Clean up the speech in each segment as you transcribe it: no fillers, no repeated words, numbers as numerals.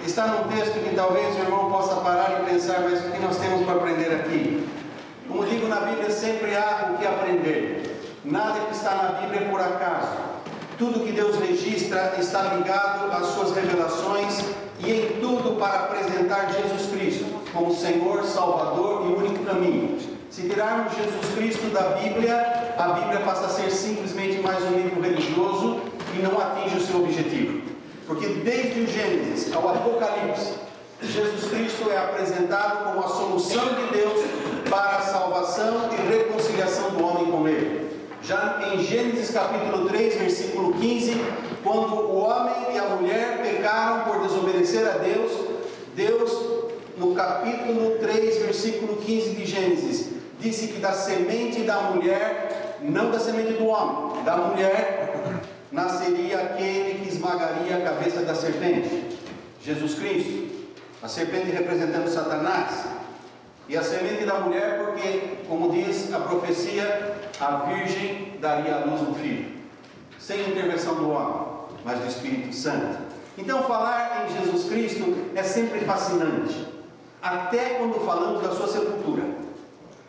está num texto que talvez o irmão possa parar e pensar, mas o que nós temos para aprender aqui? Como digo, na Bíblia sempre há o que aprender. Nada que está na Bíblia é por acaso. Tudo que Deus registra está ligado às suas revelações e em tudo para apresentar Jesus Cristo como Senhor, Salvador e único caminho. Se tirarmos Jesus Cristo da Bíblia, a Bíblia passa a ser simplesmente mais um livro religioso e não atinge o seu objetivo. Porque desde o Gênesis ao Apocalipse, Jesus Cristo é apresentado como a solução de Deus para a salvação e reconciliação do homem com Ele. Já em Gênesis capítulo 3, versículo 15, quando o homem e a mulher pecaram por desobedecer a Deus, Deus, no capítulo 3, versículo 15 de Gênesis, disse que da semente da mulher, não da semente do homem, da mulher, nasceria aquele que esmagaria a cabeça da serpente, Jesus Cristo. A serpente representando Satanás, e a semente da mulher, porque, como diz a profecia, a virgem daria à luz um filho, sem intervenção do homem, mas do Espírito Santo. Então falar em Jesus Cristo é sempre fascinante, até quando falamos da sua sepultura.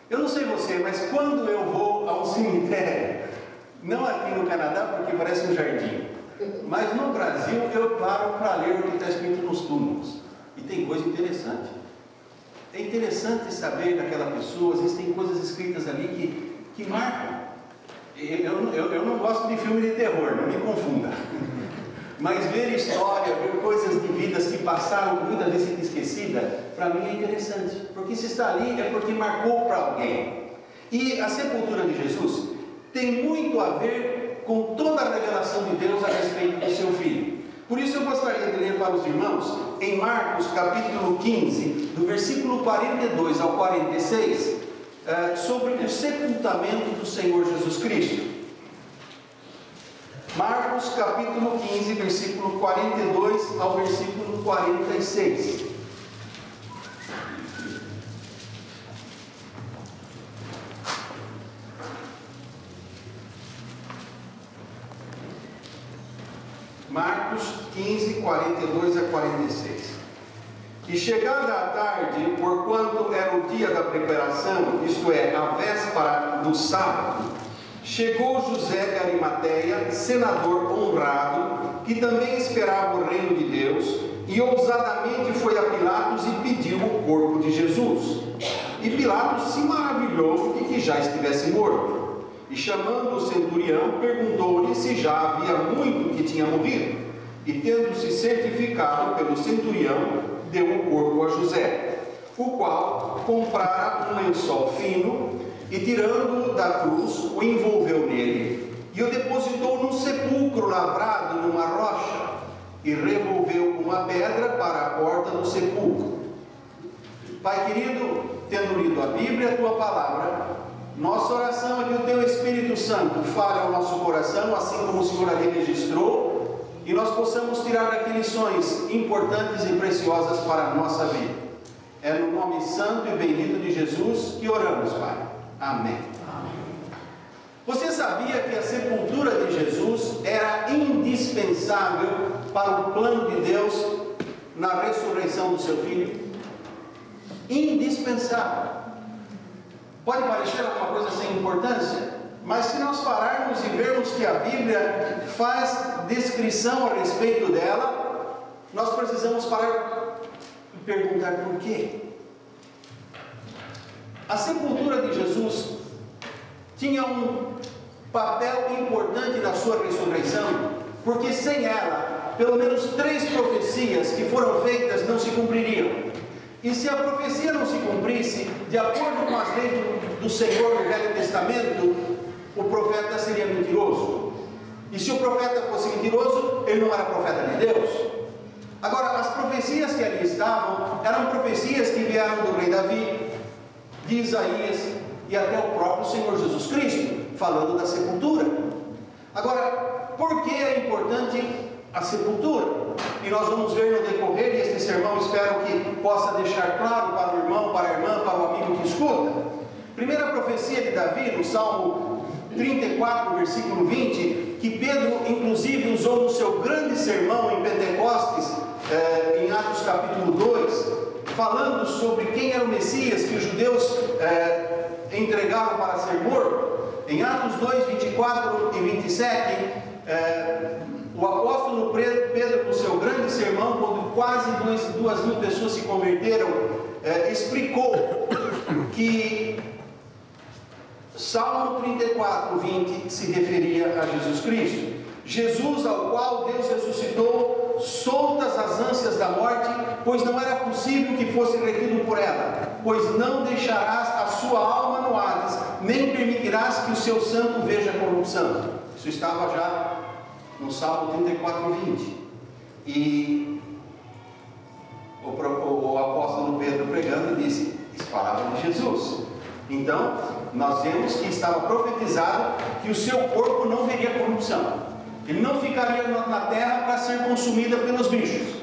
Eu não sei você, mas quando eu vou a um cemitério, não aqui no Canadá porque parece um jardim, mas no Brasil eu paro para ler o que está escrito nos túmulos. E tem coisa interessante. É interessante saber daquela pessoa, às vezes tem coisas escritas ali que marcam. Eu não gosto de filme de terror, não me confunda. Mas ver história, ver coisas de vidas que passaram, muitas vezes esquecidas, para mim é interessante. Porque se está ali é porque marcou para alguém. E a sepultura de Jesus tem muito a ver com toda a revelação de Deus a respeito do seu Filho. Por isso eu gostaria de ler para os irmãos, em Marcos capítulo 15, do versículo 42 ao 46, sobre o sepultamento do Senhor Jesus Cristo. Marcos capítulo 15, versículo 42 ao versículo 46. Marcos 15, 42 a 46. E chegada a tarde, porquanto era o dia da preparação, isto é, a véspera do sábado, chegou José de Arimateia, senador honrado, que também esperava o reino de Deus, e ousadamente foi a Pilatos e pediu o corpo de Jesus. E Pilatos se maravilhou de que já estivesse morto. E chamando o centurião, perguntou-lhe se já havia muito que tinha morrido. E tendo-se certificado pelo centurião, deu o corpo a José, o qual comprara um lençol fino, e tirando-o da cruz, o envolveu nele, e o depositou num sepulcro lavrado numa rocha, e revolveu uma pedra para a porta do sepulcro. Pai querido, tendo lido a Bíblia, a tua palavra, nossa oração é que o teu Espírito Santo fale ao nosso coração, assim como o Senhor ali registrou, e nós possamos tirar daqui lições importantes e preciosas para a nossa vida. É no nome santo e bendito de Jesus que oramos, Pai. Amém. Você sabia que a sepultura de Jesus era indispensável para o plano de Deus na ressurreição do seu Filho? Indispensável. Pode parecer alguma coisa sem importância, mas se nós pararmos e vermos que a Bíblia faz descrição a respeito dela, nós precisamos parar e perguntar por quê. A sepultura de Jesus tinha um papel importante na sua ressurreição, porque sem ela, pelo menos 3 profecias que foram feitas não se cumpririam. E se a profecia não se cumprisse, de acordo com as leis do Senhor no Velho Testamento, o profeta seria mentiroso. E se o profeta fosse mentiroso, ele não era profeta de Deus. Agora, as profecias que ali estavam, eram profecias que vieram do rei Davi, de Isaías, e até o próprio Senhor Jesus Cristo, falando da sepultura. Agora, por que é importante a sepultura? E nós vamos ver no decorrer deste sermão, espero que possa deixar claro para o irmão, para a irmã, para o amigo que escuta. Primeira profecia de Davi, no Salmo 34, versículo 20, que Pedro inclusive usou no seu grande sermão em Pentecostes, em Atos Atos capítulo 2, falando sobre quem era o Messias que os judeus entregaram para ser morto. Em Atos 2, 24 e 27, o apóstolo Pedro, no seu grande sermão, quando quase 2.000 pessoas se converteram, explicou que Salmo 34, 20 se referia a Jesus Cristo. Jesus, ao qual Deus ressuscitou, soltas as ânsias da morte, pois não era possível que fosse retido por ela, pois não deixarás a sua alma no Hades, nem permitirás que o seu santo veja corrupção. Isso estava já no Salmo 34, 20. E o apóstolo Pedro pregando disse: isso falava de Jesus. Então, nós vemos que estava profetizado que o seu corpo não veria corrupção. Ele não ficaria na terra para ser consumida pelos bichos.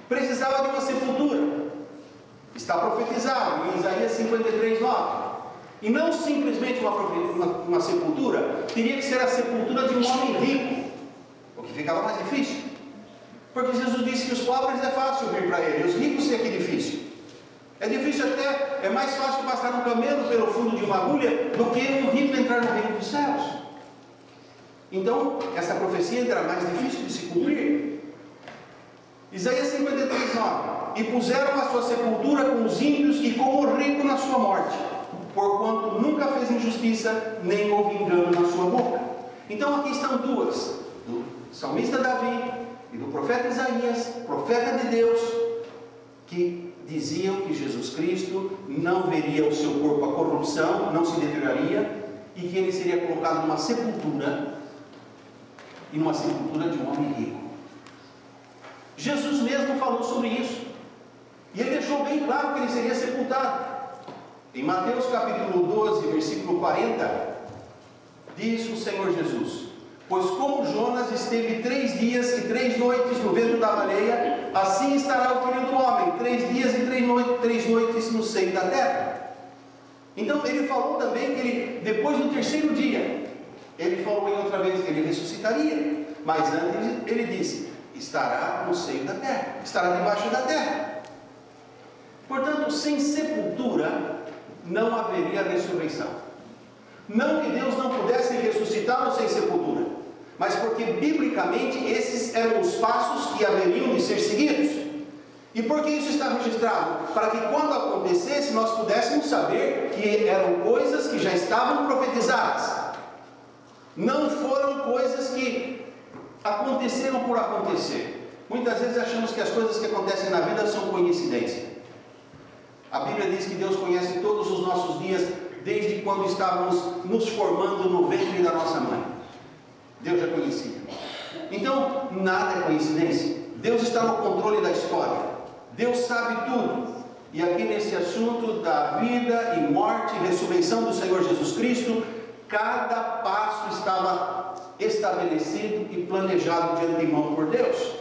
Precisava de uma sepultura. Está profetizado em Isaías 53, 9. E não simplesmente uma sepultura, teria que ser a sepultura de um homem rico, o que ficava mais difícil. Porque Jesus disse que os pobres é fácil vir para ele, os ricos é que é difícil. É difícil até, é mais fácil passar um camelo pelo fundo de uma agulha do que um rico entrar no reino dos céus. Então, essa profecia era mais difícil de se cumprir. Isaías 53, 9. E puseram a sua sepultura com os ímpios e com o rico na sua morte, porquanto nunca fez injustiça, nem houve engano na sua boca. Então aqui estão duas, do salmista Davi e do profeta Isaías, profeta de Deus, que diziam que Jesus Cristo não veria o seu corpo a corrupção, não se deterioraria, e que ele seria colocado numa sepultura, e numa sepultura de um homem rico. Jesus mesmo falou sobre isso, e ele deixou bem claro que ele seria sepultado. Em Mateus capítulo 12, versículo 40, diz o Senhor Jesus: pois como Jonas esteve 3 dias e 3 noites no ventre da baleia, assim estará o Filho do Homem, 3 dias e 3 noites no seio da terra. Então ele falou também que ele, depois do 3º dia, ele falou em outra vez que ele ressuscitaria, mas antes ele disse: estará no seio da terra, estará debaixo da terra. Portanto, sem sepultura não haveria ressurreição. Não que Deus não pudesse ressuscitá-lo sem sepultura, mas porque biblicamente esses eram os passos que haveriam de ser seguidos. E por que isso está registrado? Para que quando acontecesse nós pudéssemos saber que eram coisas que já estavam profetizadas. Não foram coisas que aconteceram por acontecer. Muitas vezes achamos que as coisas que acontecem na vida são coincidência. A Bíblia diz que Deus conhece todos os nossos dias, desde quando estávamos nos formando no ventre da nossa mãe. Deus já conhecia. Então, nada é coincidência. Deus está no controle da história. Deus sabe tudo. E aqui nesse assunto da vida e morte e ressurreição do Senhor Jesus Cristo, cada passo estava estabelecido e planejado de antemão por Deus.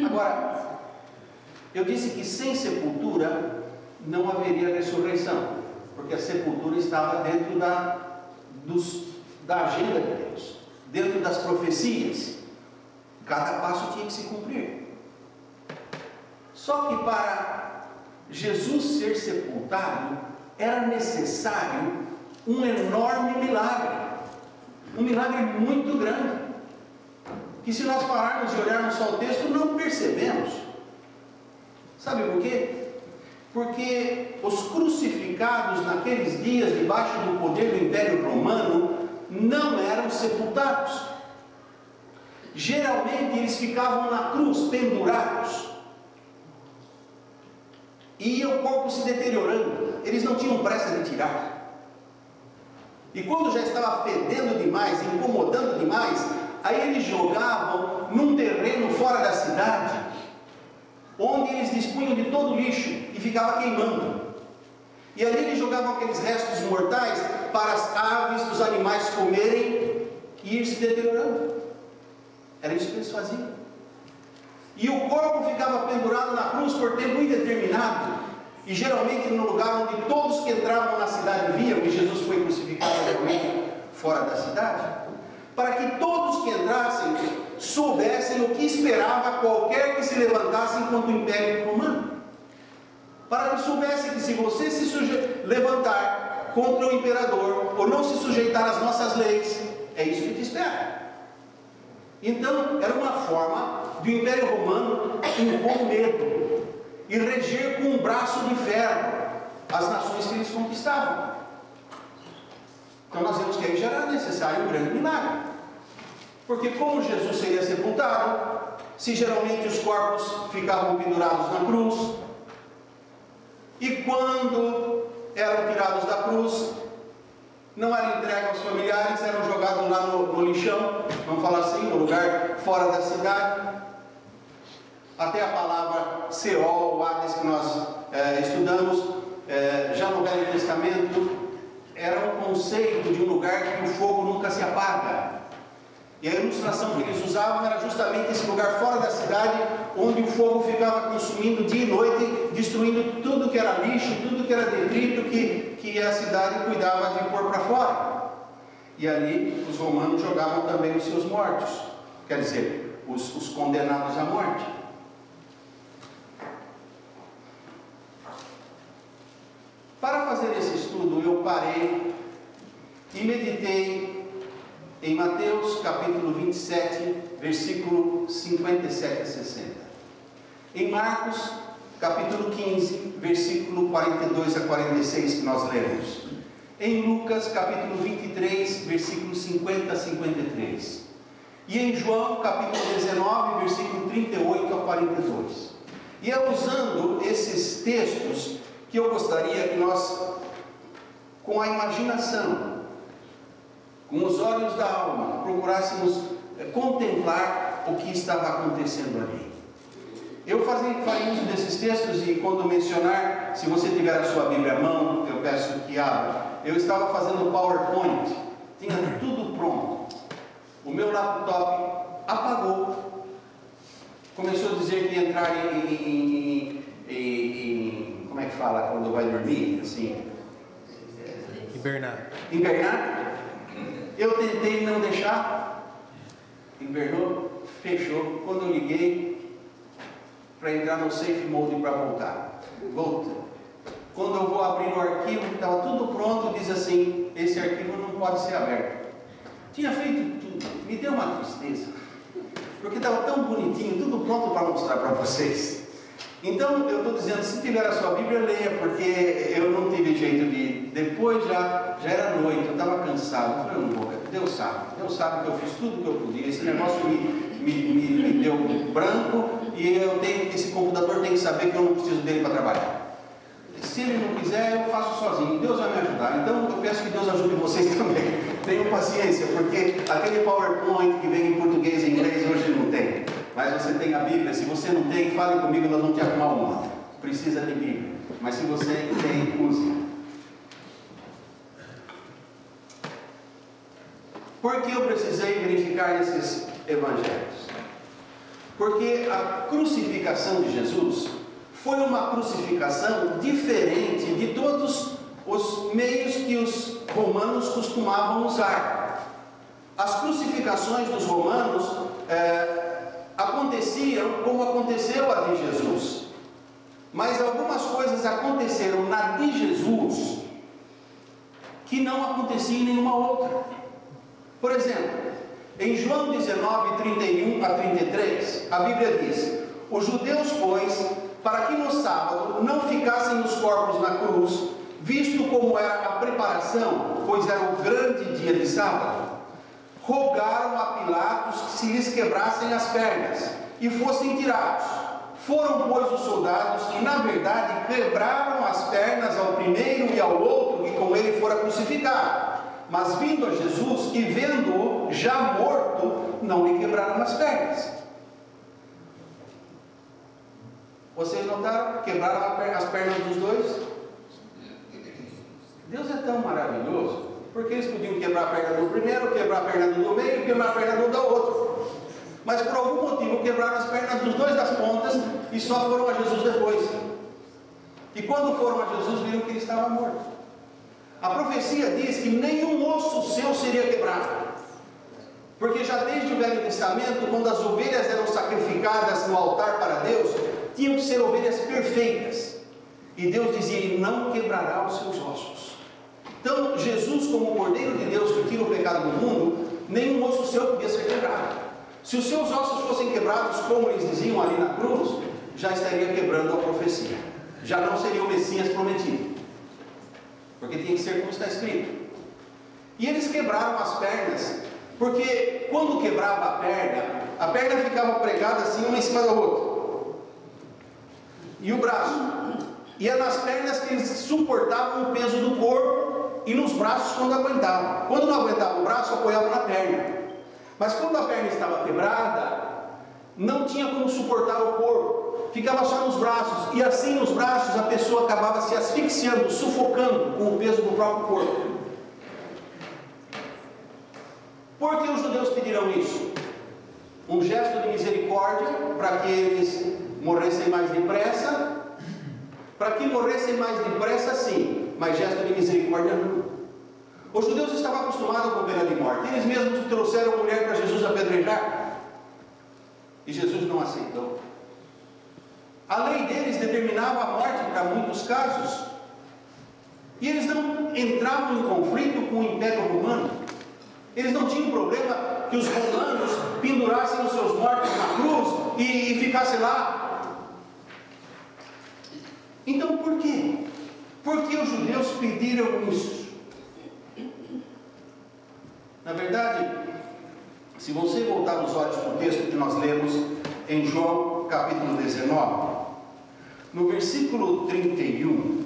Agora, eu disse que sem sepultura não haveria ressurreição, porque a sepultura estava dentro da agenda de Deus, dentro das profecias. Cada passo tinha que se cumprir. Só que para Jesus ser sepultado, era necessário um enorme milagre, um milagre muito grande, que se nós pararmos e olharmos só o texto, não percebemos. Sabe por quê? Porque os crucificados naqueles dias, debaixo do poder do Império Romano, não eram sepultados. Geralmente eles ficavam na cruz, pendurados, e ia o corpo se deteriorando. Eles não tinham pressa de tirar. E quando já estava fedendo demais, incomodando demais, aí eles jogavam num terreno fora da cidade, onde eles dispunham de todo o lixo e ficava queimando. E ali eles jogavam aqueles restos mortais para as aves, os animais comerem e ir se deteriorando. Era isso que eles faziam. E o corpo ficava pendurado na cruz por tempo indeterminado. E geralmente no lugar onde todos que entravam na cidade viam, e Jesus foi crucificado realmente fora da cidade, para que todos que entrassem soubessem o que esperava qualquer que se levantasse contra o Império Romano. Para que soubessem que se você se levantar contra o imperador, ou não se sujeitar às nossas leis, é isso que te espera. Então, era uma forma do Império Romano impor medo e reger com um braço de ferro as nações que eles conquistavam. Então nós vemos que aí já era necessário um grande milagre. Porque como Jesus seria sepultado, se geralmente os corpos ficavam pendurados na cruz, e quando eram tirados da cruz, não eram entregues aos familiares, eram jogados lá no lixão, vamos falar assim, no lugar fora da cidade. Até a palavra Seol, o Hades que nós estudamos, já no Velho Testamento, era um conceito de um lugar que o fogo nunca se apaga. E a ilustração que eles usavam era justamente esse lugar fora da cidade, onde o fogo ficava consumindo dia e noite, destruindo tudo que era lixo, tudo que era detrito que a cidade cuidava de pôr para fora. E ali os romanos jogavam também os seus mortos, quer dizer, os condenados à morte. Para fazer esse estudo, eu parei e meditei em Mateus capítulo 27, versículo 57 a 60. Em Marcos capítulo 15, versículo 42 a 46, que nós lemos. Em Lucas capítulo 23, versículo 50 a 53. E em João capítulo 19, versículo 38 a 42. E é usando esses textos que eu gostaria que nós, com a imaginação, com os olhos da alma, procurássemos contemplar o que estava acontecendo ali. Eu farei uso desses textos e quando mencionar, se você tiver a sua Bíblia à mão, eu peço que abra. Eu estava fazendo PowerPoint, tinha tudo pronto. O meu laptop apagou. Começou a dizer que ia entrar como é que fala quando vai dormir? Assim, Hibernar. Eu tentei não deixar, invernou, fechou. Quando eu liguei para entrar no Safe Mode para voltar, volta. Quando eu vou abrir o arquivo, que estava tudo pronto, diz assim: esse arquivo não pode ser aberto. Tinha feito tudo, me deu uma tristeza, porque estava tão bonitinho, tudo pronto para mostrar para vocês. Então eu estou dizendo, se tiver a sua Bíblia, leia, porque eu não tive jeito de. Depois já era noite, eu estava cansado. Eu falei, não vou, Deus sabe que eu fiz tudo que eu podia. Esse negócio me deu branco e esse computador tem que saber que eu não preciso dele para trabalhar. Se ele não quiser, eu faço sozinho. Deus vai me ajudar. Então eu peço que Deus ajude vocês também. Tenham paciência, porque aquele PowerPoint que vem em português e inglês hoje não tem. Mas você tem a Bíblia. Se você não tem, fale comigo, nós vamos te arrumar uma. Precisa de Bíblia. Mas se você tem, use. Por que eu precisei verificar esses evangelhos? Porque a crucificação de Jesus foi uma crucificação diferente de todos os meios que os romanos costumavam usar. As crucificações dos romanos aconteciam como aconteceu a de Jesus. Mas algumas coisas aconteceram na de Jesus que não acontecia em nenhuma outra. Por exemplo, em João 19, 31 a 33, a Bíblia diz: os judeus, pois, para que no sábado não ficassem os corpos na cruz, visto como era a preparação, pois era o grande dia de sábado, rogaram a Pilatos que se lhes quebrassem as pernas e fossem tirados. Foram, pois, os soldados que, na verdade, quebraram as pernas ao primeiro e ao outro, que com ele fora crucificado. Mas vindo a Jesus e vendo-o já morto, não lhe quebraram as pernas. Vocês notaram? Quebraram as pernas dos dois? Deus é tão maravilhoso, porque eles podiam quebrar a perna do primeiro, quebrar a perna do meio e quebrar a perna do outro. Mas por algum motivo quebraram as pernas dos dois das pontas e só foram a Jesus depois. E quando foram a Jesus, viram que ele estava morto. A profecia diz que nenhum osso seu seria quebrado. Porque já desde o Velho Testamento, quando as ovelhas eram sacrificadas no altar para Deus, tinham que ser ovelhas perfeitas. E Deus dizia: Ele não quebrará os seus ossos. Então, Jesus, como o Cordeiro de Deus que tira o pecado do mundo, nenhum osso seu podia ser quebrado. Se os seus ossos fossem quebrados, como eles diziam ali na cruz, já estaria quebrando a profecia. Já não seria o Messias prometido. Porque tinha que ser como está escrito. E eles quebraram as pernas, porque quando quebrava a perna ficava pregada assim, uma em cima da outra. E o braço. E é nas pernas que eles suportavam o peso do corpo, e nos braços quando aguentavam. Quando não aguentava o braço, apoiava na perna. Mas quando a perna estava quebrada, não tinha como suportar o corpo, ficava só nos braços, e assim nos braços a pessoa acabava se asfixiando, sufocando com o peso do próprio corpo. Por que os judeus pediram isso? Um gesto de misericórdia, para que eles morressem mais depressa. Para que morressem mais depressa, sim, mas gesto de misericórdia não. Os judeus estavam acostumados com pena de morte. Eles mesmos trouxeram a mulher para Jesus apedrejar, e Jesus não aceitou. A lei deles determinava a morte para muitos casos, e eles não entravam em conflito com o Império Romano. Eles não tinham problema que os romanos pendurassem os seus mortos na cruz e ficassem lá. Então por quê? Por que os judeus pediram isso? Na verdade, se você voltar os olhos para o texto que nós lemos em João capítulo 19, no versículo 31,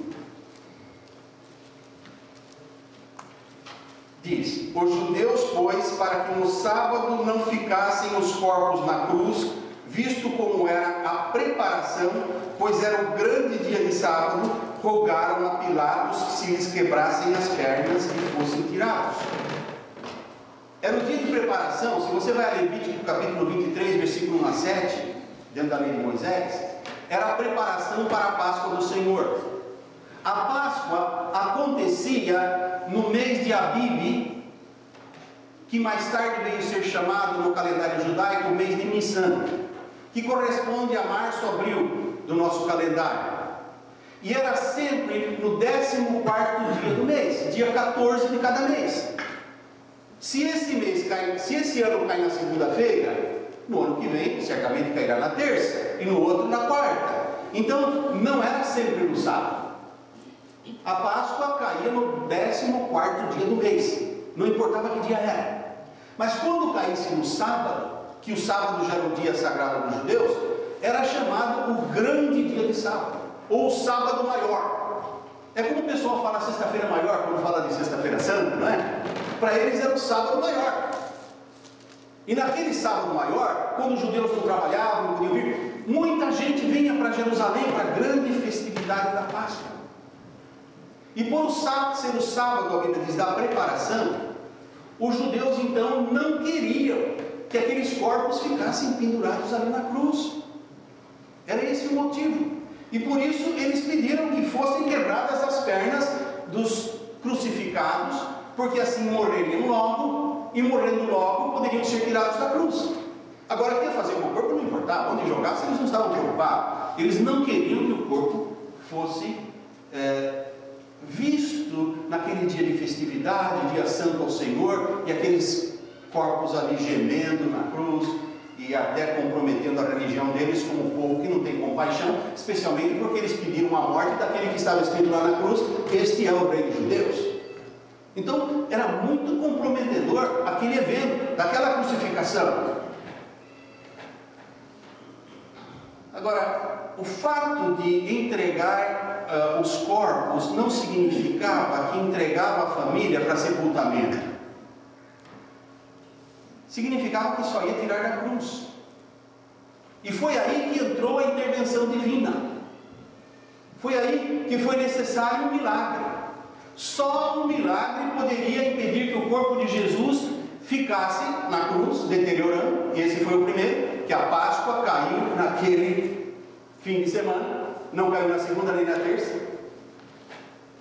diz: Os judeus, pois, para que no sábado não ficassem os corpos na cruz, visto como era a preparação, pois era o grande dia de sábado, rogaram a Pilatos que se lhes quebrassem as pernas e fossem tirados. Era o dia de preparação. Se você vai a Levítico capítulo 23, versículo 1 a 7, dentro da lei de Moisés, era a preparação para a Páscoa do Senhor. A Páscoa acontecia no mês de Abib, que mais tarde veio ser chamado no calendário judaico o mês de Nissan, que corresponde a março, abril do nosso calendário. E era sempre no 14º dia do mês, dia 14 de cada mês. Se esse ano cai na segunda-feira, no ano que vem certamente cairá na terça, e no outro na quarta. Então não era sempre no sábado. A Páscoa caía no 14º dia do mês, não importava que dia era. Mas quando caísse no sábado, que o sábado já era o dia sagrado dos judeus, era chamado o grande dia de sábado, ou o sábado maior. É como o pessoal fala sexta-feira maior, quando fala de sexta-feira santa, não é? Para eles era o sábado maior. E naquele sábado maior, quando os judeus não trabalhavam, não podiam vir, muita gente vinha para Jerusalém para a grande festividade da Páscoa. E por ser o sábado, a Bíblia diz, da preparação, os judeus então não queriam que aqueles corpos ficassem pendurados ali na cruz. Era esse o motivo. E por isso eles pediram que fossem quebradas as pernas dos crucificados, porque assim morreriam logo, e morrendo logo poderiam ser tirados da cruz. Agora, o que ia fazer com o corpo não importava, onde jogasse eles não estavam preocupados. Eles não queriam que o corpo fosse visto naquele dia de festividade, dia santo ao Senhor, e aqueles corpos ali gemendo na cruz, e até comprometendo a religião deles como um povo que não tem compaixão, especialmente porque eles pediram a morte daquele que estava escrito lá na cruz: este é o rei dos judeus. Então era muito comprometedor aquele evento, daquela crucificação. Agora, o fato de entregar os corpos não significava que entregava a família para sepultamento. Significava que só ia tirar da cruz. E foi aí que entrou a intervenção divina. Foi aí que foi necessário um milagre. Só um milagre poderia impedir que o corpo de Jesus ficasse na cruz, deteriorando. E esse foi o primeiro, que a Páscoa caiu naquele fim de semana. Não caiu na segunda nem na terça.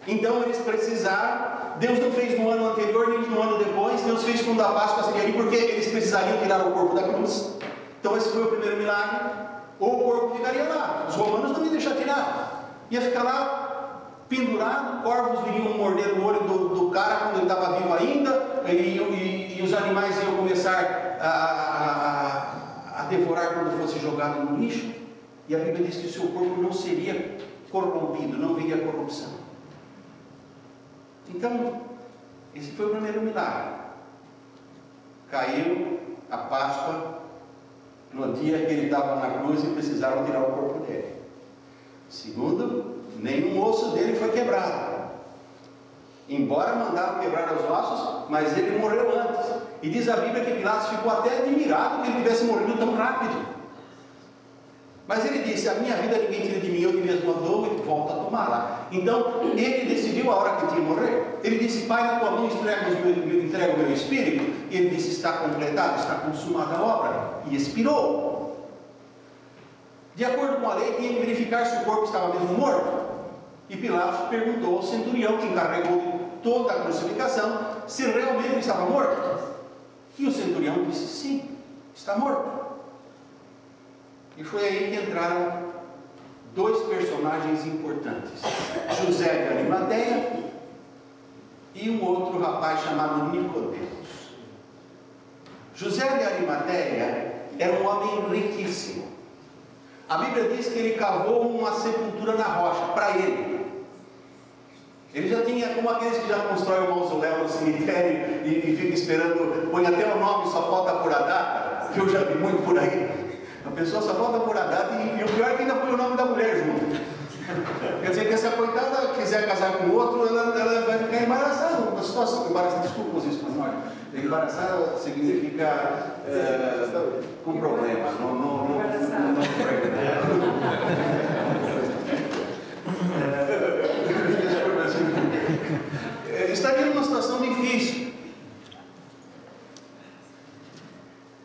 Então eles precisaram, Deus não fez no ano anterior, nem no ano depois, Deus fez quando a Páscoa seria ali, porque eles precisariam tirar o corpo da cruz. Então esse foi o primeiro milagre, ou o corpo ficaria lá, os romanos não iam deixar tirar, ia ficar lá pendurado, corvos viriam morder o olho do cara quando ele estava vivo ainda, e os animais iam começar a devorar quando fosse jogado no lixo, e a Bíblia diz que o seu corpo não seria corrompido, não viria corrupção. Então, esse foi o primeiro milagre. Caiu a Páscoa no dia que ele estava na cruz e precisaram tirar o corpo dele. Segundo, nenhum osso dele foi quebrado. Embora mandaram quebrar os ossos, mas ele morreu antes. E diz a Bíblia que Pilatos ficou até admirado que ele tivesse morrido tão rápido. Mas ele disse: a minha vida ninguém tira de mim, eu que mesmo dou e volto a tomá-la. Então, ele decidiu a hora que tinha que morrer. Ele disse: Pai, na tua mão entrego o meu espírito. E ele disse: está completado, está consumada a obra. E expirou. De acordo com a lei, tinha que verificar se o corpo estava mesmo morto. E Pilatos perguntou ao centurião, que encarregou toda a crucificação, se realmente ele estava morto. E o centurião disse: sim, está morto. E foi aí que entraram dois personagens importantes: José de Arimateia e um outro rapaz chamado Nicodemos. José de Arimateia era um homem riquíssimo. A Bíblia diz que ele cavou uma sepultura na rocha para ele. Ele já tinha, como aqueles que já constroem um mausoléu no cemitério e fica esperando, põe até o nome, só falta por a data, que eu já vi muito por aí. A pessoa só falta por a data e o pior é que ainda põe o nome da mulher junto. Quer dizer que se a coitada quiser casar com outro, ela vai ficar embaraçada. Uma situação, embaraçada, desculpa os espanhóis. Embaraçada significa com problema, não estaria numa situação difícil.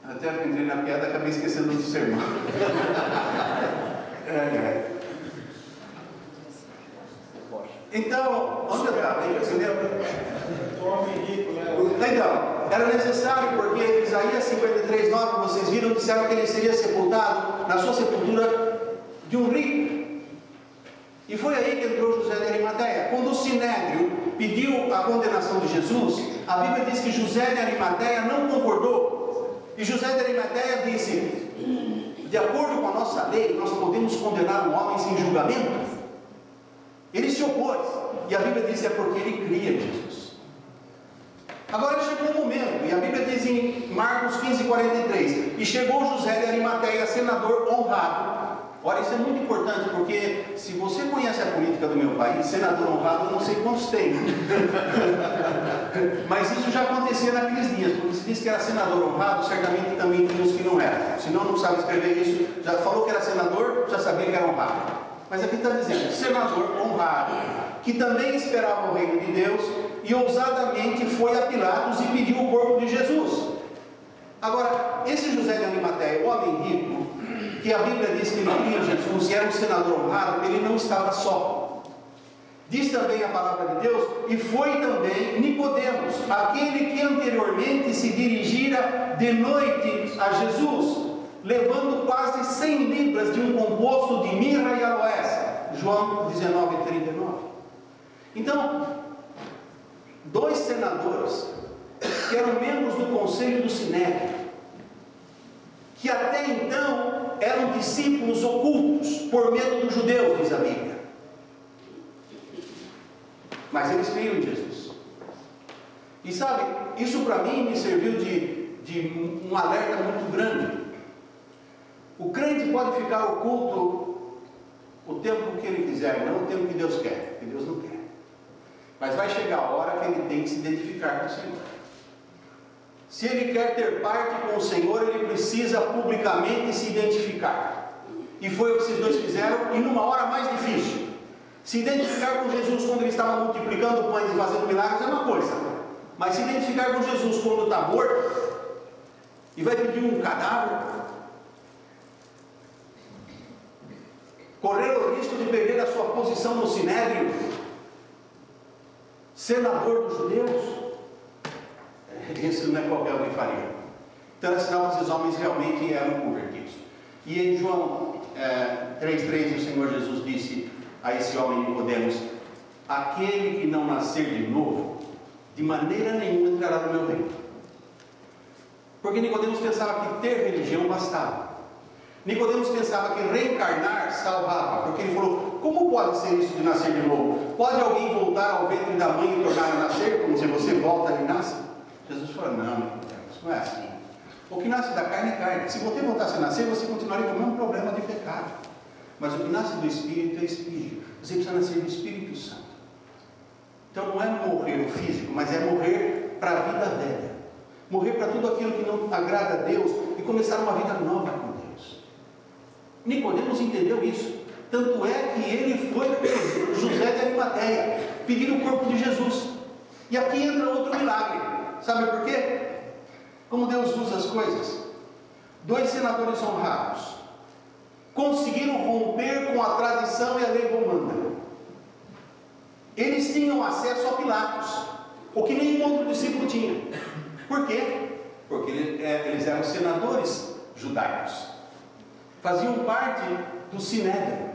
Até entrei na piada, acabei esquecendo do sermão. Então, onde eu estava? Então, era necessário, porque Isaías 53:9, vocês viram, disseram que ele seria sepultado na sua sepultura de um rico. E foi aí que entrou José de Arimateia. Quando o Sinédrio pediu a condenação de Jesus, a Bíblia diz que José de Arimateia não concordou. E José de Arimateia disse: de acordo com a nossa lei, nós podemos condenar um homem sem julgamento. Ele se opôs, e a Bíblia diz que é porque ele cria em Jesus. Agora chegou um momento, e a Bíblia diz em Marcos 15:43, e chegou José de Arimateia, senador honrado. Ora, isso é muito importante, porque se você conhece a política do meu país, senador honrado, eu não sei quantos tem. Mas isso já acontecia naqueles dias, porque se diz que era senador honrado, certamente também tinha os que não eram. Se não sabe escrever isso, já falou que era senador, já sabia que era honrado. Mas aqui está dizendo, senador honrado, que também esperava o reino de Deus, e ousadamente foi a Pilatos e pediu o corpo de Jesus. Agora, esse José de Arimateia, o homem rico, que a Bíblia diz que ele cria Jesus e era um senador honrado, ele não estava só. Diz também a palavra de Deus, e foi também Nicodemos, aquele que anteriormente se dirigira de noite a Jesus, levando quase 100 libras de um composto de mirra e aloés. João 19:39. Então, dois senadores que eram membros do conselho do Sinédrio, que até então eram discípulos ocultos por medo dos judeus, diz a Bíblia, mas eles criam em Jesus. E sabe, isso para mim me serviu de um alerta muito grande. O crente pode ficar oculto o tempo que ele quiser, não o tempo que Deus quer, que Deus não quer. Mas vai chegar a hora que ele tem que se identificar com o Senhor. Se ele quer ter parte com o Senhor, ele precisa publicamente se identificar. E foi o que esses dois fizeram, e numa hora mais difícil. Se identificar com Jesus quando ele estava multiplicando pães e fazendo milagres é uma coisa. Mas se identificar com Jesus quando está morto, e vai pedir um cadáver, correr o risco de perder a sua posição no Sinédrio, senador dos judeus. Isso não é qualquer um que faria. Então era sinal que esses homens realmente eram convertidos. E em João 3,3 o Senhor Jesus disse a esse homem Nicodemos: aquele que não nascer de novo, de maneira nenhuma entrará no meu reino. Porque Nicodemos pensava que ter religião bastava. Nicodemos pensava que reencarnar salvava, porque ele falou: como pode ser isso de nascer de novo? Pode alguém voltar ao ventre da mãe e tornar a nascer, como se você volta e nasce? Jesus falou: não, Nicodemos, não é assim. O que nasce da carne é carne. Se você voltasse a nascer, você continuaria com o mesmo problema de pecado. Mas o que nasce do Espírito é Espírito. Você precisa nascer do Espírito Santo. Então não é morrer o físico, mas é morrer para a vida velha. Morrer para tudo aquilo que não agrada a Deus e começar uma vida nova com Deus. Nicodemos entendeu isso. Tanto é que ele foi para José de Arimateia pedir o corpo de Jesus. E aqui entra outro milagre. Sabe por quê? Como Deus usa as coisas. 2 senadores honrados conseguiram romper com a tradição e a lei romana. Eles tinham acesso a Pilatos, o que nenhum outro discípulo tinha. Por quê? Porque eles eram senadores judaicos, faziam parte do Sinédrio,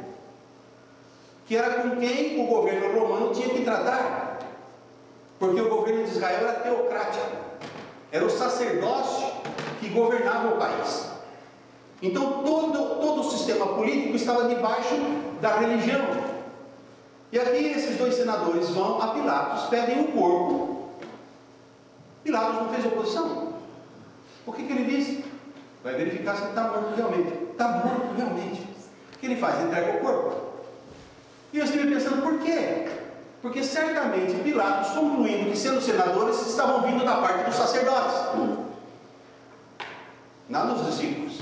que era com quem o governo romano tinha que tratar, porque o governo de Israel era teocrático, era o sacerdócio que governava o país. Então todo o sistema político estava debaixo da religião. E aqui esses 2 senadores vão a Pilatos, pedem o corpo. Pilatos não fez oposição. O que ele disse? Vai verificar se ele está morto realmente. Está morto realmente. O que ele faz? Entrega o corpo. E eu estive pensando, por quê? Porque certamente Pilatos, concluindo que sendo senadores, estavam vindo da parte dos sacerdotes, não dos discípulos.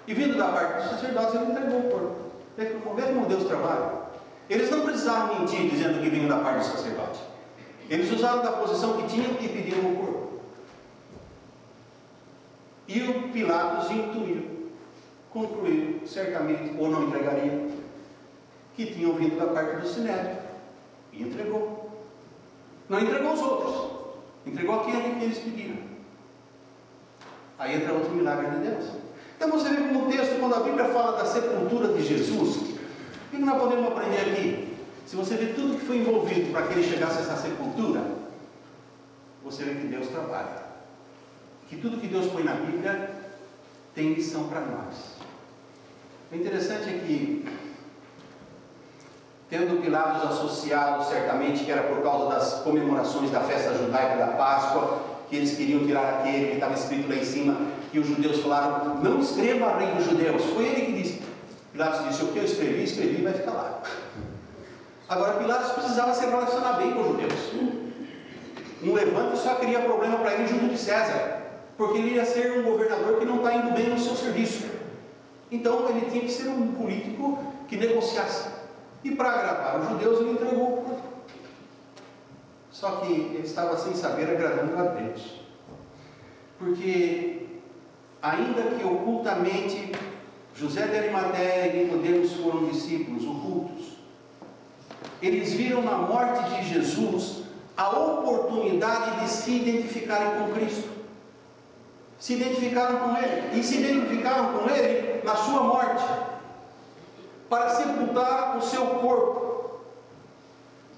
E vindo da parte dos sacerdotes, ele entregou o corpo. Vê como Deus trabalha. Eles não precisaram mentir dizendo que vinham da parte do sacerdote. Eles usaram da posição que tinham e pediram o corpo. E o Pilatos intuiu, concluiu, certamente, ou não entregaria, que tinham vindo da parte do Sinédrio. E entregou. Não entregou os outros. Entregou aquele que eles pediram. Aí entra outro milagre de Deus. Então você vê como o texto, quando a Bíblia fala da sepultura de Jesus, o que nós podemos aprender aqui? Se você vê tudo que foi envolvido para que ele chegasse a essa sepultura, você vê que Deus trabalha. Que tudo que Deus põe na Bíblia tem lição para nós. O interessante é que, tendo Pilatos associado certamente que era por causa das comemorações da festa judaica da Páscoa, que eles queriam tirar aquele que estava escrito lá em cima, que os judeus falaram: não escreva Rei dos Judeus. Foi ele que disse. Pilatos disse: o que eu escrevi, vai ficar lá. Agora Pilatos precisava se relacionar bem com os judeus. Um levante só cria problema para ele junto de César, porque ele ia ser um governador que não está indo bem no seu serviço. Então ele tinha que ser um político que negociasse. E para agradar os judeus ele entregou o corpo. Só que ele estava sem saber agradando a Deus. Porque ainda que ocultamente José de Arimateia e Nicodemos foram discípulos ocultos, eles viram na morte de Jesus a oportunidade de se identificarem com Cristo. Se identificaram com Ele. E se identificaram com Ele na sua morte, para sepultar o seu corpo.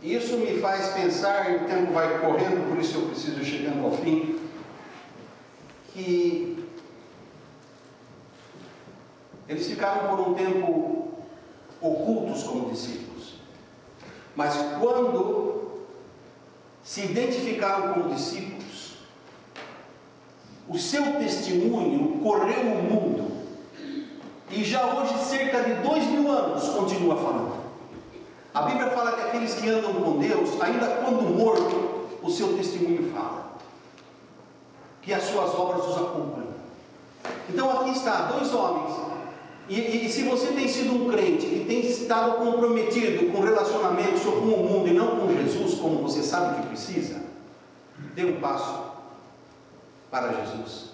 Isso me faz pensar, e o tempo vai correndo, por isso eu preciso ir chegando ao fim, que eles ficaram por um tempo ocultos como discípulos, mas quando se identificaram como discípulos, o seu testemunho correu o mundo, e já hoje cerca de 2000 anos continua falando. A Bíblia fala que aqueles que andam com Deus, ainda quando morto, o seu testemunho fala, que as suas obras os acompanham. Então aqui está, 2 homens, e se você tem sido um crente, que tem estado comprometido com relacionamentos com o mundo e não com Jesus, como você sabe que precisa, dê um passo para Jesus.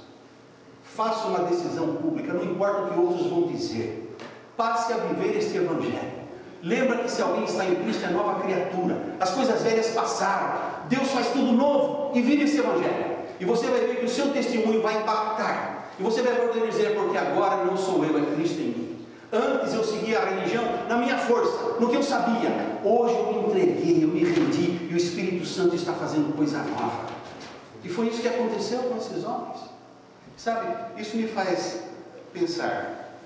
Faça uma decisão pública, não importa o que outros vão dizer. Passe a viver este Evangelho. Lembra que se alguém está em Cristo é nova criatura. As coisas velhas passaram. Deus faz tudo novo. E vive esse evangelho. E você vai ver que o seu testemunho vai impactar. E você vai poder dizer, porque agora não sou eu, é Cristo em mim. Antes eu seguia a religião na minha força, no que eu sabia. Hoje eu me entreguei, eu me rendi. E o Espírito Santo está fazendo coisa nova. E foi isso que aconteceu com esses homens. Sabe, isso me faz pensar.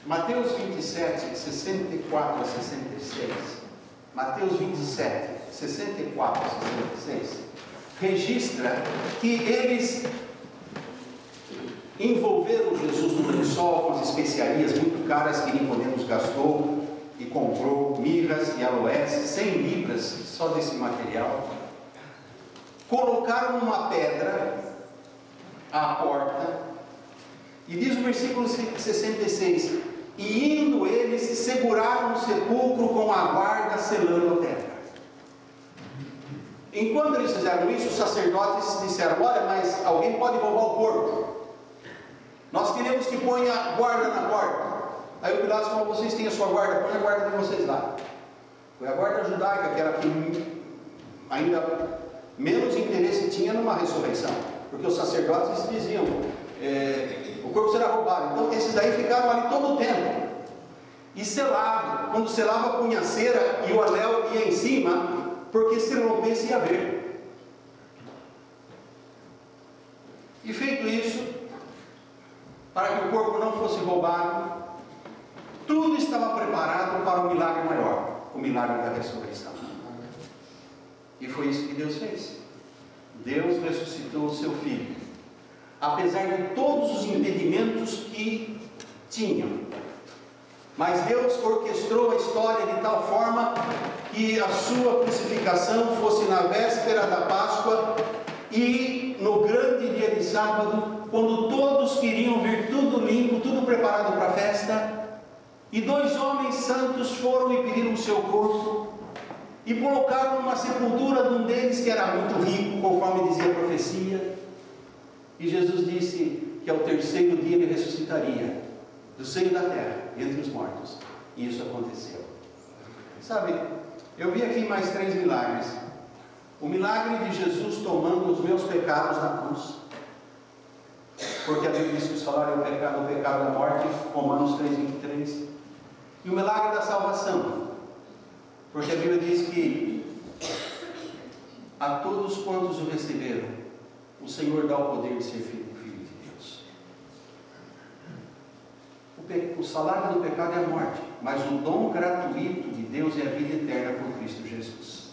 Mateus 27, 64 a 66. Mateus 27, 64 a 66. Registra que eles envolveram Jesus no lençol com as especiarias muito caras que Nicodemos gastou e comprou, mirras e aloés, 100 libras só desse material. Colocaram uma pedra à porta, e diz o versículo 66: e indo eles, se seguraram no sepulcro com a guarda selando a pedra. Enquanto eles fizeram isso, os sacerdotes disseram: olha, mas alguém pode roubar o corpo, nós queremos que ponha guarda na porta. Aí o Pilatos falou: vocês têm a sua guarda, põe a guarda de vocês lá. Foi a guarda judaica, que era que ainda menos interesse tinha numa ressurreição, porque os sacerdotes diziam, o corpo será roubado. Então esses daí ficaram ali todo o tempo, e selado. Quando selava, punha cera e o anel ia em cima, porque se rompesse ia ver. E feito isso, para que o corpo não fosse roubado, tudo estava preparado para o milagre maior, o milagre da ressurreição. E foi isso que Deus fez. Deus ressuscitou o seu Filho, apesar de todos os impedimentos que tinham. Mas Deus orquestrou a história de tal forma que a sua crucificação fosse na véspera da Páscoa e no grande dia de sábado, quando todos queriam vir tudo limpo, tudo preparado para a festa, e 2 homens santos foram e pediram o seu corpo e colocaram numa sepultura de um deles que era muito rico, conforme dizia a profecia. E Jesus disse que ao 3º dia ele ressuscitaria do seio da terra, entre os mortos. E isso aconteceu. Sabe, eu vi aqui mais 3 milagres. O milagre de Jesus tomando os meus pecados na cruz, porque a Bíblia diz que o salário é o pecado da morte, Romanos 3:23. E o milagre da salvação, porque a Bíblia diz que a todos quantos o receberam, o Senhor dá o poder de ser filho de Deus. O salário do pecado é a morte, mas o dom gratuito de Deus é a vida eterna por Cristo Jesus.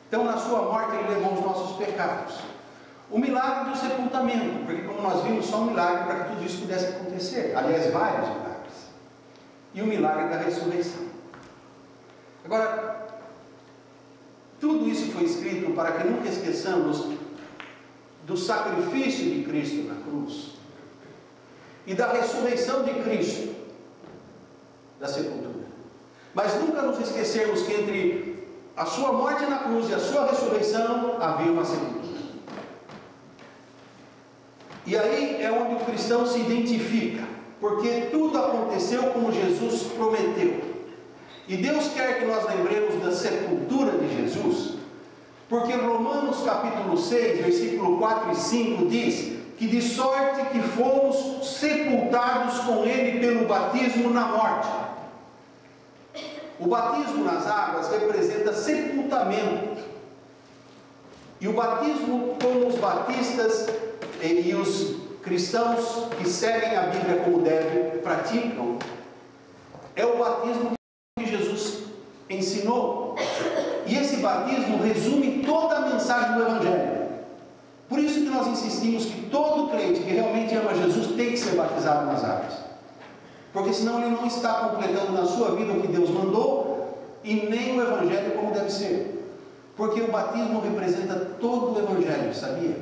Então, na sua morte, Ele levou os nossos pecados. O milagre do sepultamento, porque como nós vimos, só um milagre para que tudo isso pudesse acontecer. Aliás, vários milagres. E o milagre da ressurreição. Agora, tudo isso foi escrito para que nunca esqueçamos do sacrifício de Cristo na cruz e da ressurreição de Cristo da sepultura. Mas nunca nos esquecermos que entre a sua morte na cruz e a sua ressurreição havia uma sepultura. E aí é onde o cristão se identifica, porque tudo aconteceu como Jesus prometeu. E Deus quer que nós lembremos da sepultura de Jesus, porque Romanos capítulo 6, versículo 4 e 5 diz que de sorte que fomos sepultados com Ele pelo batismo na morte. O batismo nas águas representa sepultamento. E o batismo, como os batistas e os cristãos que seguem a Bíblia como devem, praticam, é o batismo que Jesus ensinou. E esse batismo resume toda a mensagem do Evangelho. Por isso que nós insistimos que todo crente que realmente ama Jesus tem que ser batizado nas águas, porque senão ele não está completando na sua vida o que Deus mandou e nem o Evangelho como deve ser. Porque o batismo representa todo o Evangelho, sabia?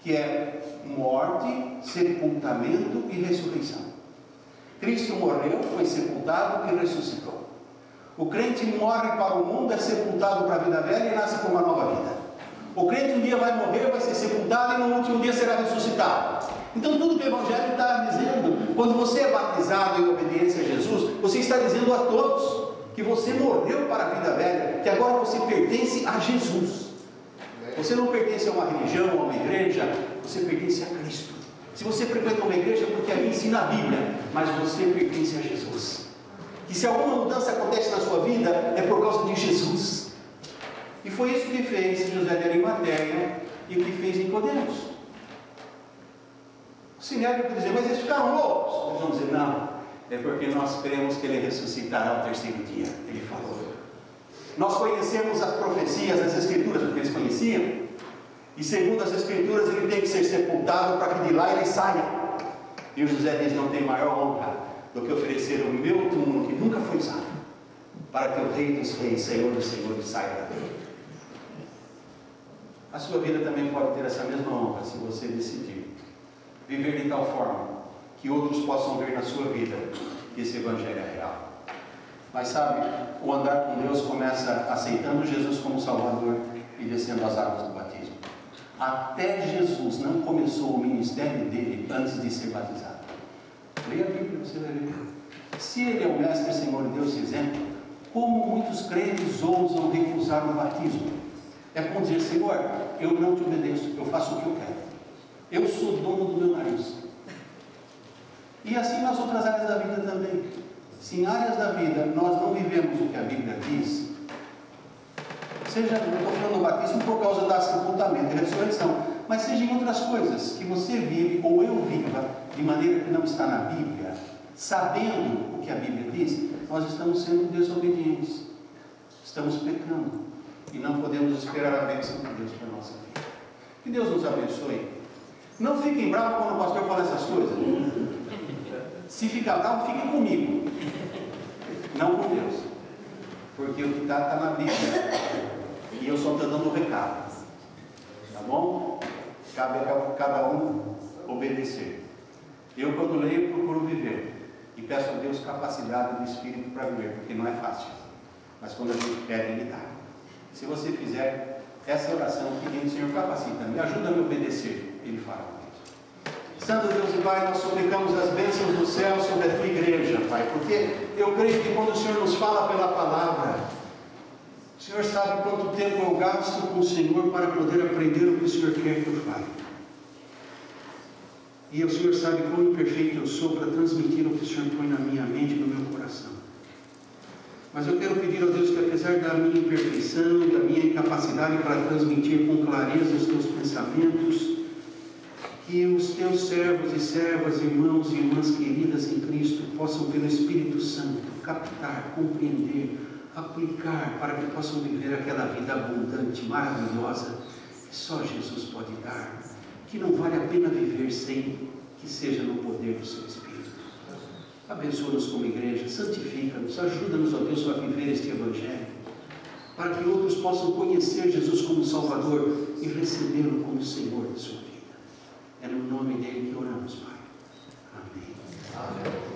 Que é morte, sepultamento e ressurreição. Cristo morreu, foi sepultado e ressuscitou. O crente morre para o mundo, é sepultado para a vida velha e nasce com uma nova vida. O crente um dia vai morrer, vai ser sepultado e no último dia será ressuscitado. Então tudo que o Evangelho está dizendo, quando você é batizado em obediência a Jesus, você está dizendo a todos: que você morreu para a vida velha, que agora você pertence a Jesus. Você não pertence a uma religião, a uma igreja, você pertence a Cristo. Se você frequenta uma igreja, porque ali ensina a Bíblia, mas você pertence a Jesus. E se alguma mudança acontece na sua vida, é por causa de Jesus. E foi isso que fez José de Arimateia e o que fez Nicodemos. O sinédrio pode dizer, mas eles ficaram loucos. Eles vão dizer, não, é porque nós cremos que ele ressuscitará ao terceiro dia. Ele falou. Nós conhecemos as profecias das Escrituras, porque eles conheciam. E segundo as Escrituras, ele tem que ser sepultado para que de lá ele saia. E o José diz, não tem maior honra do que oferecer o meu túmulo, que nunca foi usado, para que o Rei dos Reis, Senhor dos Senhores, saia daqui. A sua vida também pode ter essa mesma honra, se você decidir viver de tal forma que outros possam ver na sua vida que esse Evangelho é real. Mas sabe, o andar com Deus começa aceitando Jesus como Salvador e descendo as águas do batismo. Até Jesus não começou o ministério dele antes de ser batizado. Leia a Bíblia, você vai ver. Se ele é o Mestre, Senhor e Deus, exemplo, como muitos crentes ousam recusar o batismo? É como dizer, Senhor, eu não te obedeço, eu faço o que eu quero. Eu sou dono do meu nariz. E assim nas outras áreas da vida também. Se em áreas da vida nós não vivemos o que a Bíblia diz, seja, eu estou falando do batismo por causa da sepultamento e ressurreição, mas seja em outras coisas, que você vive ou eu viva de maneira que não está na Bíblia, sabendo o que a Bíblia diz, nós estamos sendo desobedientes, estamos pecando e não podemos esperar a bênção de Deus para a nossa vida. Que Deus nos abençoe. Não fiquem bravos quando o pastor fala essas coisas. Se ficar bravo, fiquem comigo, não com Deus, porque o que está na Bíblia e eu só estou dando o recado, tá bom? Cabe a cada um obedecer. Eu, quando leio, procuro viver e peço a Deus capacidade do Espírito para viver, porque não é fácil, mas quando a gente pede, Ele dá. Se você fizer essa oração pedindo, Senhor, capacita-me, ajuda-me a obedecer, Ele fará. Santo Deus e Pai, nós suplicamos as bênçãos do céu sobre a Tua igreja, Pai, porque eu creio que quando o Senhor nos fala pela palavra, o Senhor sabe quanto tempo eu gasto com o Senhor para poder aprender o que o Senhor quer que eu fale. E o Senhor sabe quão imperfeito eu sou para transmitir o que o Senhor põe na minha mente e no meu coração. Mas eu quero pedir a Deus que, apesar da minha imperfeição, da minha incapacidade para transmitir com clareza os Teus pensamentos, que os Teus servos e servas, irmãos e irmãs queridas em Cristo, possam pelo Espírito Santo captar, compreender, aplicar, para que possam viver aquela vida abundante, maravilhosa, que só Jesus pode dar, que não vale a pena viver sem que seja no poder do Seu Espírito. Abençoa-nos como igreja, santifica-nos, ajuda-nos, ó Deus, a viver este Evangelho, para que outros possam conhecer Jesus como Salvador e recebê-lo como Senhor de sua vida. É no nome dele que oramos, Pai. Amém. Amém.